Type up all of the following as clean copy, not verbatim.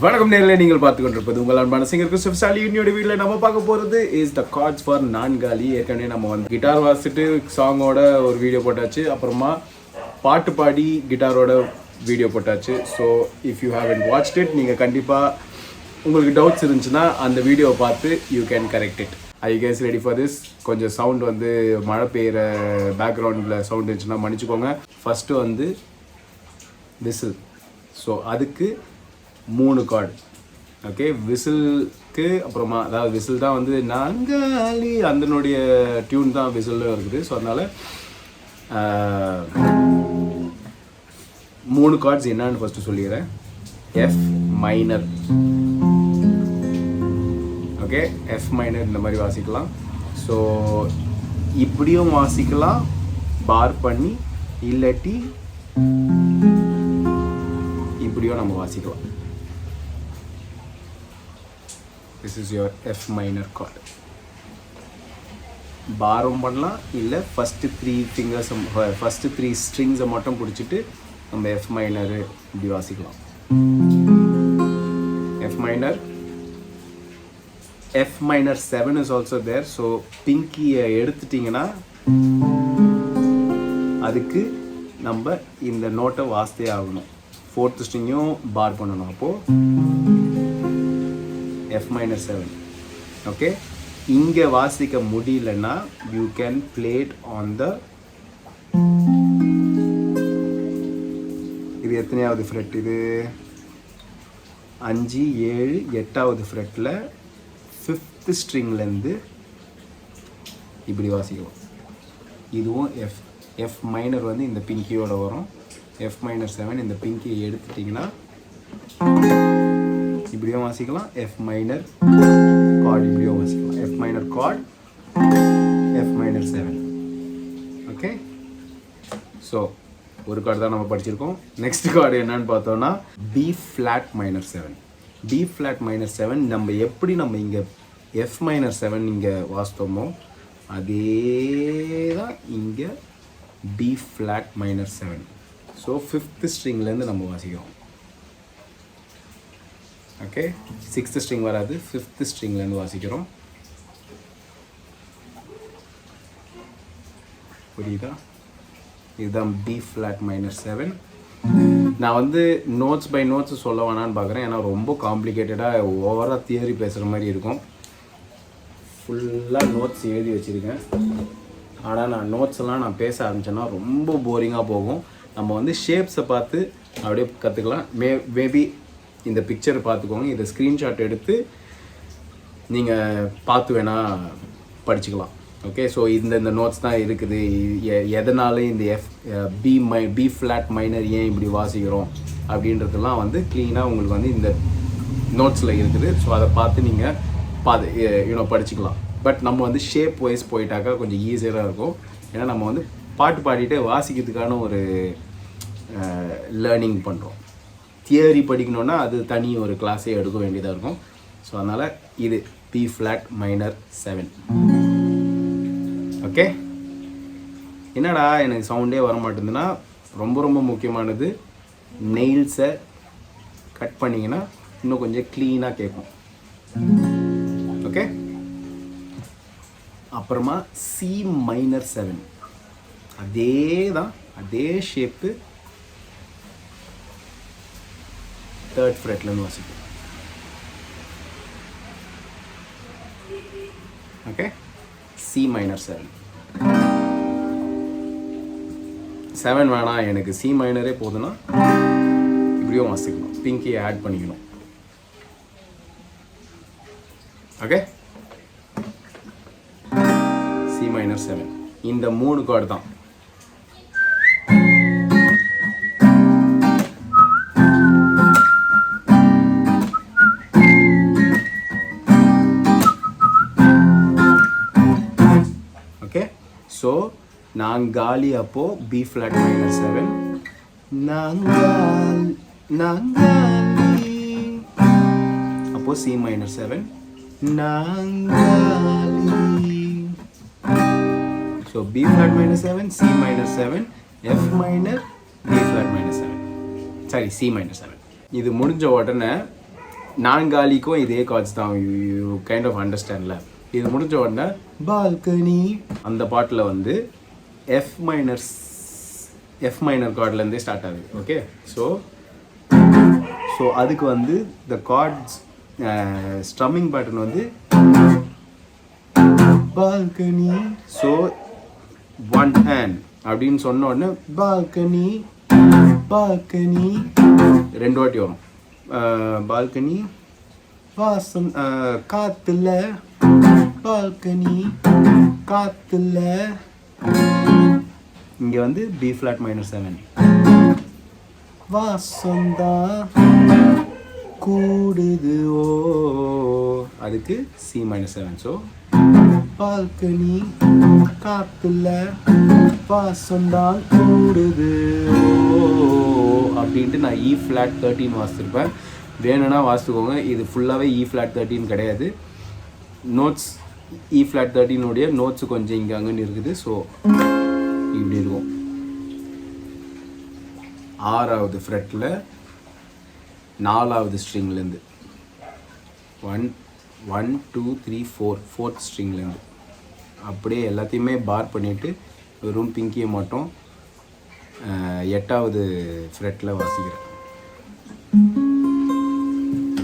வணக்கம் நேரில் நீங்கள் பார்த்து கொண்டிருப்பது உங்கள் அன்பான சிங்கர் கிறிஸ்டோபர் ஸ்டான்லி. இன்னொரு வீடியோவில் நம்ம பார்க்க போகிறது இஸ் த கார்ட்ஸ் ஃபார் நான் காலி. ஏற்கனவே நம்ம வந்து கிட்டார் வாசிட்டு சாங்கோட ஒரு வீடியோ போட்டாச்சு, அப்புறமா பாட்டு பாடி கிட்டாரோட வீடியோ போட்டாச்சு. So if you haven't watched it, நீங்கள் கண்டிப்பாக உங்களுக்கு டவுட்ஸ் இருந்துச்சுன்னா அந்த வீடியோவை பார்த்து you can correct it. I guess ready for this. கொஞ்சம் சவுண்ட் வந்து மழை பெய்கிற பேக்ரவுண்டில் சவுண்ட் இருந்துச்சுன்னா மன்னிச்சுக்கோங்க. ஃபஸ்ட்டு வந்து விசில். ஸோ அதுக்கு 3 கார்டு. ஓகே, விசிலுக்கு அப்புறமா, அதாவது விசில் தான் வந்து நாங்காலி அதனுடைய டியூன் தான் விசிலில் இருக்குது. ஸோ அதனால் 3 கார்ட்ஸ் என்னான்னு ஃபஸ்ட்டு சொல்லிடுறேன். F minor. Okay, F minor இந்த மாதிரி வாசிக்கலாம். ஸோ இப்படியும் வாசிக்கலாம் பார் பண்ணி, இல்லாட்டி இப்படியும் நம்ம வாசிக்கலாம். This is your F minor chord. பாரும் பண்ணலாம், இல்லை ஃபஸ்ட்டு 3 ஃபிங்கர்ஸ் ஃபஸ்ட்டு 3 ஸ்ட்ரிங்ஸை மட்டும் பிடிச்சிட்டு நம்ம எஃப் மைனரு இப்படி வாசிக்கலாம். F minor. F minor 7 is also there. So பிங்கியை எடுத்துட்டிங்கன்னா அதுக்கு நம்ம இந்த நோட்டை வாசித்தே ஆகணும். 4th ஸ்ட்ரிங்கையும் பார் பண்ணணும். அப்போது F minor 7. ஓகே, இங்கே வாசிக்க முடியலன்னா you can play it on the, இது எத்தனையாவது ஃப்ரெட்? இது 5, 7, 8வது ஃப்ரெட்டில் 5th ஸ்ட்ரிங்லேருந்து இப்படி வாசிக்கலாம். இதுவும் எஃப் மைனர் வந்து இந்த பிங்கியோட வரும். எஃப் மைனர் 7 இந்த பிங்கியை எடுத்துட்டிங்கன்னா இப்படியும் வாசிக்கலாம். எஃப் மைனர் கார்டு இப்படியும் வாசிக்கலாம். F minor chord, F minor 7. Okay, so ஒரு கார்டு தான் நம்ம படிச்சிருக்கோம். நெக்ஸ்ட் கார்டு என்னன்னு பார்த்தோம்னா B flat minor 7. B flat minor 7 நம்ம எப்படி நம்ம இங்கே எஃப் மைனர் 7 இங்கே வாசித்தோமோ அதே தான் இங்கே B flat minor 7. So 5th ஸ்ட்ரிங்லேருந்து நம்ம வாசிக்கிறோம். ஓகே, 6th ஸ்ட்ரிங் வராது, 5th ஸ்ட்ரிங்லேருந்து வாசிக்கிறோம். புரியுதா? இதுதான் பி ஃப்ளாட் மைனர் 7. நான் வந்து நோட்ஸ் பை நோட்ஸ் சொல்ல வேணான்னு பார்க்குறேன், ஏன்னா ரொம்ப காம்ப்ளிகேட்டடாக ஓவராக தியரி பேசுகிற மாதிரி இருக்கும். ஃபுல்லாக நோட்ஸ் எழுதி வச்சுருக்கேன். ஆனால் நான் நோட்ஸ் எல்லாம் நான் பேச ஆரம்பித்தேன்னா ரொம்ப போரிங்காக போகும். நம்ம வந்து ஷேப்ஸை பார்த்து அப்படியே கற்றுக்கலாம். மேபி இந்த பிக்சரை பார்த்துக்கோங்க, இதை ஸ்க்ரீன்ஷாட் எடுத்து நீங்கள் பார்த்து வேணால் படிச்சுக்கலாம். ஓகே, ஸோ இந்த நோட்ஸ் தான் இருக்குது. எதனால இந்த பி ஃப்ளாட் மைனர் ஏன் இப்படி வாசிக்கிறோம் அப்படின்றதெல்லாம் வந்து க்ளீனாக உங்களுக்கு வந்து இந்த நோட்ஸில் இருக்குது. ஸோ அதை பார்த்து நீங்கள் படிச்சுக்கலாம். பட் நம்ம வந்து ஷேப் வைஸ் போயிட்டாக்கா கொஞ்சம் ஈஸியாக இருக்கும். ஏன்னா நம்ம வந்து பாட்டு பாடிட்டு வாசிக்கிறதுக்கான ஒரு லேர்னிங் பண்ணுறோம். தியரி படிக்கணுன்னா அது தனி ஒரு கிளாஸே எடுக்க வேண்டியதாக இருக்கும். ஸோ அதனால் இது பி ஃப்ளாட் மைனர் 7. ஓகே, என்னடா எனக்கு சவுண்டே வர மாட்டேங்குதுன்னா ரொம்ப ரொம்ப முக்கியமானது, நெயில்ஸை கட் பண்ணிங்கன்னா இன்னும் கொஞ்சம் க்ளீனாக கேட்கும். ஓகே, அப்புறமா சி மைனர் 7. அதே தான், அதே ஷேப்பு 3rd ஃப்ரெட்லேருந்து வாசிக்கும். Okay, C minor 7. 7 வேணாம், எனக்கு சி மைனரே போதுன்னா இப்படியும் வாசிக்கணும். பிங்கியை ஆட் பண்ணிக்கணும். Okay, C minor 7. இந்த 3 கார்டு தான். ஓகே, ஸோ நான் காலி அப்போ பி ஃப்ளாட் மைனர் 7, நாங்காலி அப்போ சி மைனர் 7, நாங்காலி. So B flat minor 7, C minor 7, F minor, B flat minor 7, sorry C minor 7. இது முடிஞ்ச உடனே நான்காலிக்கும் இதே கார்ட்ஸ் தான். யூ கைண்ட் ஆஃப் அண்டர்ஸ்டாண்ட்ல. இது முடிஞ்ச உடனே பால்கனி அந்த பாட்டில் வந்து எஃப் மைனர் கார்ட்லேருந்தே ஸ்டார்ட் ஆகுது. ஓகே, ஸோ அதுக்கு வந்து த கார்ட்ஸ் ஸ்ட்ரம்மிங் பேட்டர்ன் வந்து பால்கனி. ஸோ ஒன் ஹேண்ட் அப்படின்னு சொன்ன உடனே பால்கனி பால்கனி 2 வாட்டி வரும். பால்கனி வாசம் காத்துல பால்கனி காத்துல. இங்கே வந்து பி ஃப்ளாட் மைனர் 7 வாசம்தான் கூடுது ஓ, அதுக்கு சி மைனர் 7. ஸோ பால்கனி காத்துல வாசம்தான் கூடுது அப்படின்ட்டு நான் இ ஃப்ளாட் 13 வாசிச்சிருப்பேன். வேணும்னா வாசித்துக்கோங்க. இது ஃபுல்லாகவே இ ஃப்ளாட் 13 கிடையாது. நோட்ஸ் இ ஃப்ளாட் 13 நோட்ஸு கொஞ்சம் இங்கே அங்கன்னு இருக்குது. ஸோ இப்படி இருக்கும். 6வது ஃப்ரெட்டில் 4வது ஸ்ட்ரிங்லேருந்து 1 2 3 4 4th ஸ்ட்ரிங்லேருந்து அப்படியே எல்லாத்தையுமே பார் பண்ணிவிட்டு வெறும் பிங்கியை மட்டும் 8வது ஃப்ரெட்டில் வாசிக்கிறேன்.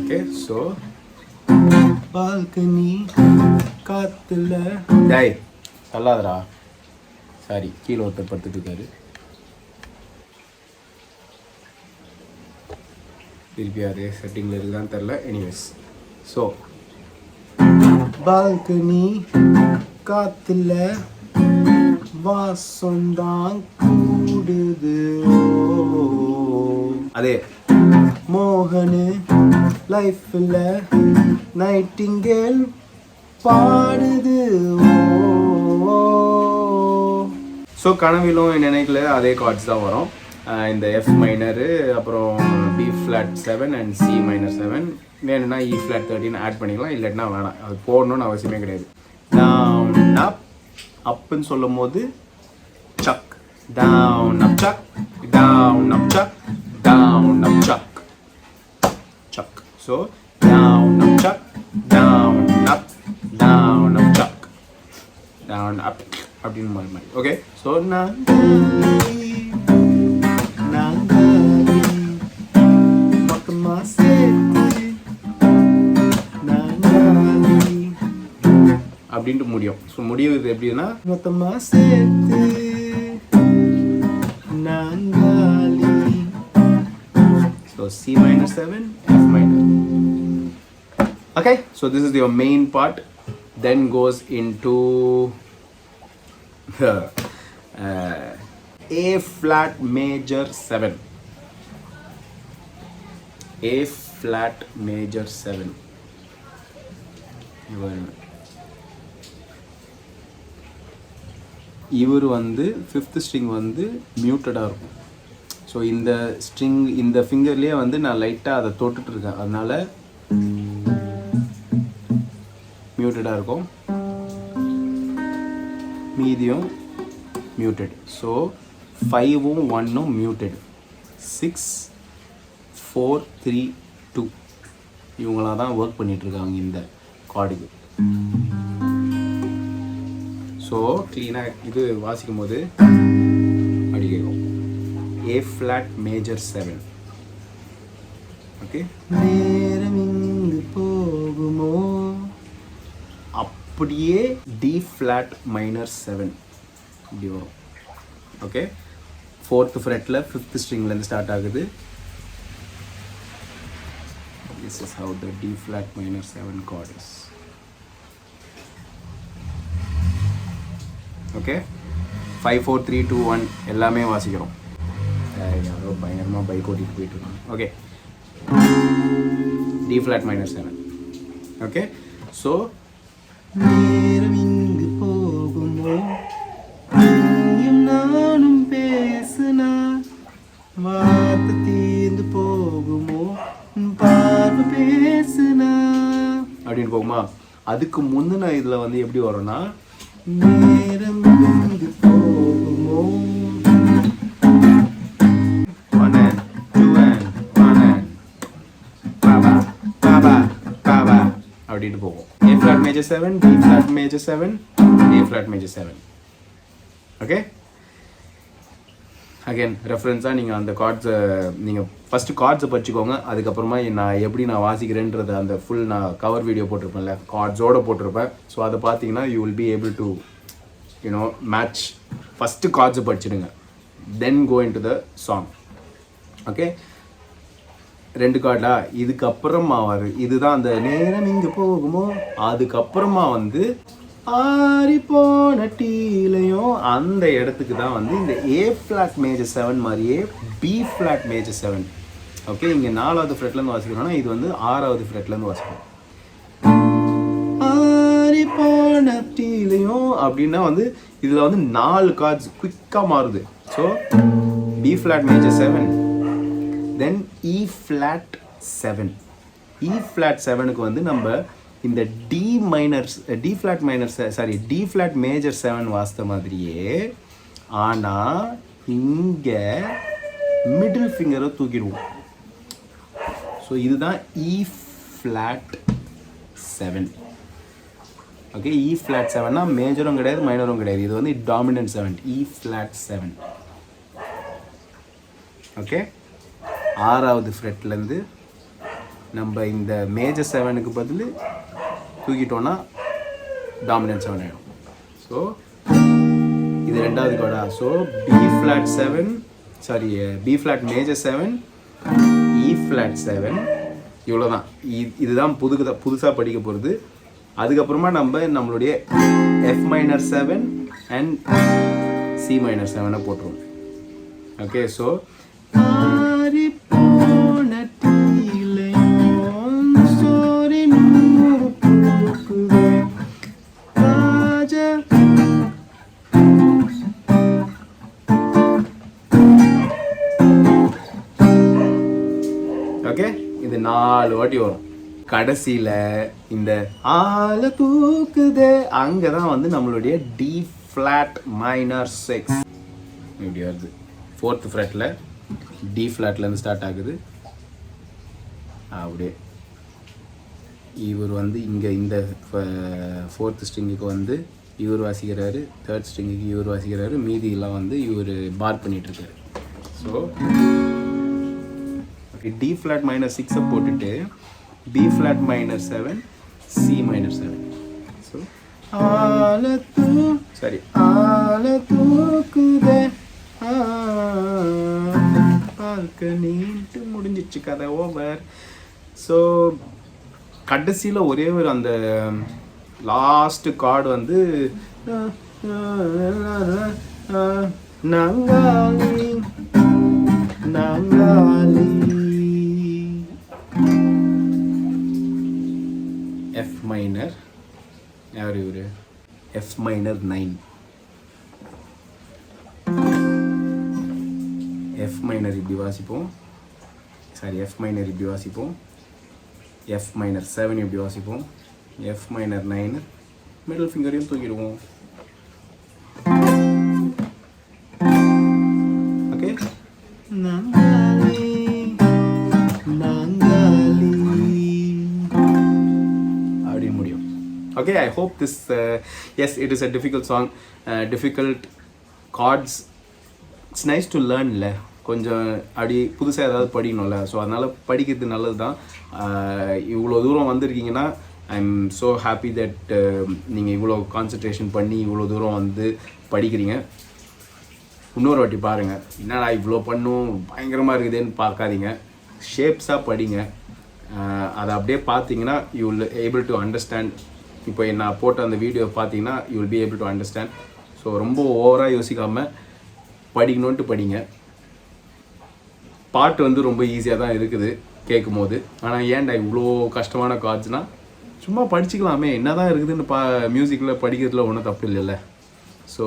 ஓகே, ஸோ பால்கனி காத்துல டை சொல்லாதரா, சாரி கீழே ஒருத்தர் படுத்துட்டு இருக்காரு. திருப்பி அதே செட்டிங்கில் இருக்குதான்னு தெரில. எனிவேஸ், ஸோ பால்கனி காத்துல வாசம்தான் கூடுது அதே மோகனு லைஃப்ல நைட்டிங்கேல் பாடுது. ஸோ கனவிலும் நினைக்கல அதே கார்ட்ஸ் தான் வரும். இந்த எஃப் மைனரு, அப்புறம் B flat 7 and C minor 7. வேணும்னா இ ஃப்ளாட் 13 ஆட் பண்ணிக்கலாம், இல்லைன்னா வேணாம். அது போடணும்னு அவசியமே கிடையாது. டவுன் அப் அப்புன்னு சொல்லும் போது chuck, down up chuck, down up chuck, down up chuck chuck. So down up chuck, down up, down up chuck, down up அப்படின்னு மாதிரி. ஓகே, ஸோ அப்படின்ட்டு முடியும். ஸோ முடிவுது எப்படின்னா மொத்தமா சேர்த்து நாங்காலி. So C minor 7 F minor. Okay, so this is your main part. Then goes into the A flat major 7. A flat major 7. இவர் வந்து 5th ஸ்ட்ரிங் வந்து மியூட்டடாக இருக்கும். ஸோ இந்த ஸ்ட்ரிங் இந்த ஃபிங்கர்லேயே வந்து நான் லைட்டாக அதை தொட்டுட்டு இருக்கேன், அதனால மியூட்டடாக இருக்கும். மீதியும் மியூட்டட். ஸோ 5ம் 1ம் மியூட்டட். 6 4 3 2 இவங்களாம் தான் ஒர்க் பண்ணிகிட்ருக்காங்க இந்த கார்டுக்கு. ஸோ க்ளீனாக இது வாசிக்கும் போது அப்படி கேட்கும். ஏ ஃப்ளாட் மேஜர் 7. ஓகே, நேரம் இங்கு போகுமோ அப்படியே டி ஃப்ளாட் மைனர் 7 இப்படி வரும். ஓகே, 4th ஃப்ரெட்டில் 5th ஸ்ட்ரிங்லேருந்து ஸ்டார்ட் ஆகுது. This is how the D flat minor 7 chord is. Okay, 5 4 3 2 1 எல்லாமே வாசிக்கிறோம். யாரோ பயங்கரமாக பைக் ஓட்டிட்டு போயிட்டு இருக்காங்க. Okay, D flat minor 7. Okay, so நேரம் இங்கு போகுமோ நானும் பேசுனா வார்த்தை தீர்ந்து போகுமோ பார்வை பேசுனா அப்படின்னு போகுமா. அதுக்கு முந்தின இதில் வந்து எப்படி வரும்னா நேரம் இங்கு போகுமோ அப்படின்ட்டு போகும். A flat major 7, B flat major 7, A flat major 7. Okay, again ரெஃபரன்ஸாக நீங்கள் அந்த கார்ட்ஸை நீங்கள் ஃபஸ்ட்டு கார்ட்ஸை படிச்சுக்கோங்க. அதுக்கப்புறமா நான் எப்படி நான் வாசிக்கிறேன்றது அந்த ஃபுல் நான் கவர் வீடியோ போட்டிருப்பேன்ல, கார்ட்ஸோடு போட்டிருப்பேன். ஸோ அதை பார்த்தீங்கன்னா you will be able to you know match. First கார்ட்ஸை படிச்சிடுங்க, then go into the song. Okay, 2 கார்டா, இதுக்கப்புறமா இதுதான் அந்த நேரம் இங்கே போகுமோ, அதுக்கப்புறமா வந்து ஆறி போன டீலையும் அந்த இடத்துக்கு தான் வந்து இந்த A flat major 7 மாதிரியே B flat major 7. ஓகே, இங்கே 4வது ஃப்ரெட்லேருந்து வாசிக்கிறோம்னா இது வந்து 6வது ஃப்ரெட்லேருந்து வாசிக்கணும். ஆறி போன டீலையும் அப்படின்னா வந்து இதில் வந்து 4 கார்ட்ஸ் குயிக்காக மாறுது. ஸோ B flat major 7, தென் E flat 7. E flat 7க்கு வந்து நம்ம இந்த D flat major 7 வாசித்த மாதிரியே, ஆனால் இங்கே மிடில் ஃபிங்கரை தூக்கிடுவோம். ஸோ இதுதான் E flat 7. Okay, E flat 7னா மேஜரும் கிடையாது மைனரும் கிடையாது, இது வந்து டாமினன்ட் 7, E flat 7. ஓகே, 6வது ஃப்ரெட்லேருந்து நம்ம இந்த மேஜர் 7க்கு பதில் தூக்கிட்டோன்னா டாமினன்ட் 7 ஆகிடும். ஸோ இது 2வது கார்டா. So B flat 7, B flat major 7, E flat 7, இவ்வளோ தான். இதுதான் புதுசாக படிக்க போகிறது. அதுக்கப்புறமா நம்மளுடைய F minor 7 and C minor 7 போட்டுருவோம். ஓகே, ஸோ ஓகே, இது 4 வாட்டி வரும். கடைசியில் இந்த ஆல தூக்குதே அங்கே தான் வந்து நம்மளுடைய D flat minor 6 இப்படி வருது. 4th ஃப்ரெட்டில் D flatலேருந்து ஸ்டார்ட் ஆகுது. அப்படியே இவர் வந்து இங்கே இந்த 4th ஸ்ட்ரிங்குக்கு வந்து இவர் வாசிக்கிறாரு, 3rd ஸ்ட்ரிங்குக்கு இவர் வாசிக்கிறாரு, மீதியெல்லாம் வந்து இவர் பார் பண்ணிகிட்ருக்காரு. So okay, D flat minor 6 போட்டுட்டு B flat minor 7, C minor 7. So ஆல தூக்குதே நீட்டு முடிஞ்சிச்சு கதை, ஓவர். ஸோ கடைசியில் ஒரே ஒரு அந்த லாஸ்ட் கார்டு வந்து நங்காலி F minor, யார் இவர், F minor 9. F minor இப்படி வாசிப்போம், F minor இப்படி வாசிப்போம், F minor 7 இப்படி வாசிப்போம், F minor 9 மிடில் ஃபிங்கரையும் தூக்கிடுவோம். ஓகே, அப்படி முடியும். Okay, I hope this yes, it is a difficult song, difficult chords. It's nice to learn இல்லை, கொஞ்சம் அப்படி புதுசாக ஏதாவது படிக்கணும்ல. ஸோ அதனால் படிக்கிறது நல்லது தான். இவ்வளோ தூரம் வந்திருக்கீங்கன்னா I am so happy that நீங்கள் இவ்வளோ கான்சன்ட்ரேஷன் பண்ணி இவ்வளோ தூரம் வந்து படிக்கிறீங்க. இன்னொரு வாட்டி பாருங்கள், என்னடா இவ்வளோ பண்ணும் பயங்கரமாக இருக்குதுன்னு பார்க்காதீங்க, ஷேப்ஸாக படிங்க. அதை அப்படியே பார்த்தீங்கன்னா you will able to understand. இப்போ நான் போட்ட அந்த வீடியோ பார்த்தீங்கன்னா you will be able to understand. So ரொம்ப ஓவராக யோசிக்காமல் படிக்கணுன்ட்டு படிங்க. பாட்டு வந்து ரொம்ப ஈஸியாக தான் இருக்குது கேட்கும் போது, ஆனால் ஏன்டா இவ்வளோ கஷ்டமான கார்ட்ஸ்னால் சும்மா படிச்சுக்கலாமே, என்ன தான் இருக்குதுன்னு மியூசிக்கில் படிக்கிறதுல ஒன்றும் தப்பு இல்லைல்ல. ஸோ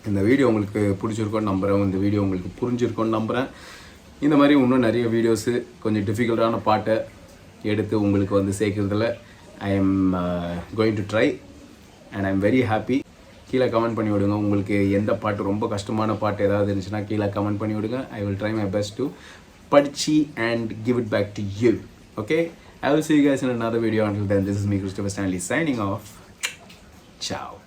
இந்த வீடியோ உங்களுக்கு பிடிச்சிருக்கோன்னு நம்புகிறேன், இந்த வீடியோ உங்களுக்கு புரிஞ்சிருக்கோன்னு நம்புகிறேன். இந்த மாதிரி இன்னும் நிறைய வீடியோஸு கொஞ்சம் டிஃபிகல்ட்டான பாட்டை எடுத்து உங்களுக்கு வந்து சேர்க்குறதுல I am going to try and I am very happy. கீழே கமெண்ட் பண்ணி விடுங்க, உங்களுக்கு எந்த பாட்டு ரொம்ப கஷ்டமான பாட்டு ஏதாவது இருந்துச்சுன்னா கீழே கமெண்ட் பண்ணி விடுங்க. I will try my best to படிச்சு and give it back to you. Okay, I will see you guys in another video. Until then, this is me, Christopher Stanley, signing off. Ciao.